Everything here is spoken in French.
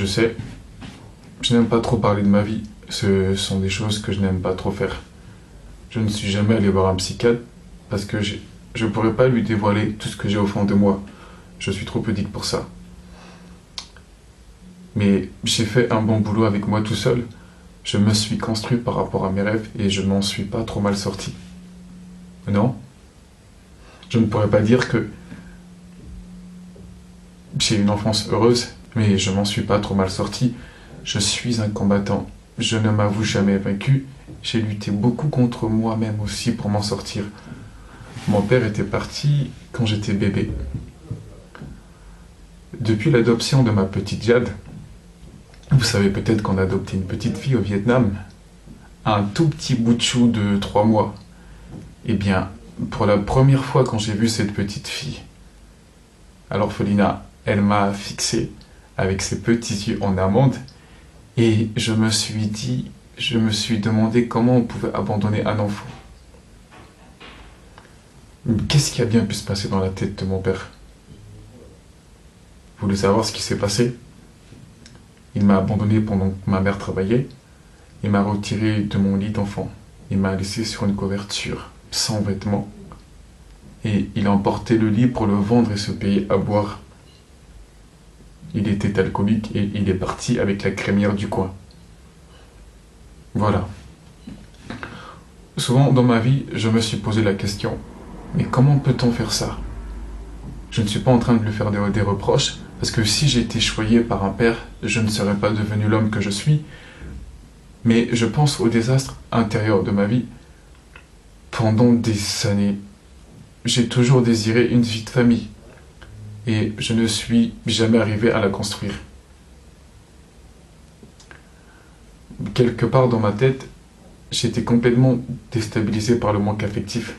Je sais, je n'aime pas trop parler de ma vie. Ce sont des choses que je n'aime pas trop faire. Je ne suis jamais allé voir un psychiatre parce que je ne pourrais pas lui dévoiler tout ce que j'ai au fond de moi. Je suis trop pudique pour ça. Mais j'ai fait un bon boulot avec moi tout seul. Je me suis construit par rapport à mes rêves et je m'en suis pas trop mal sorti. Non, je ne pourrais pas dire que j'ai une enfance heureuse, mais je m'en suis pas trop mal sorti. Je suis un combattant. Je ne m'avoue jamais vaincu. J'ai lutté beaucoup contre moi-même aussi pour m'en sortir. Mon père était parti quand j'étais bébé. Depuis l'adoption de ma petite Jade, vous savez peut-être qu'on a adopté une petite fille au Vietnam, un tout petit bout de chou de 3 mois. Eh bien, pour la première fois quand j'ai vu cette petite fille, à l'orphelinat, elle m'a fixé avec ses petits yeux en amande et je me suis demandé comment on pouvait abandonner un enfant. Qu'est-ce qui a bien pu se passer dans la tête de mon père? Vous voulez savoir ce qui s'est passé? Il m'a abandonné pendant que ma mère travaillait. Il m'a retiré de mon lit d'enfant. Il m'a laissé sur une couverture, sans vêtements. Et il a emporté le lit pour le vendre et se payer à boire. Il était alcoolique et il est parti avec la crémière du coin. Voilà. Souvent dans ma vie, je me suis posé la question, mais comment peut-on faire ça? Je ne suis pas en train de lui faire des reproches, parce que si j'ai été choyé par un père, je ne serais pas devenu l'homme que je suis. Mais je pense au désastre intérieur de ma vie. Pendant des années, j'ai toujours désiré une vie de famille. Et je ne suis jamais arrivé à la construire. Quelque part dans ma tête, j'étais complètement déstabilisé par le manque affectif.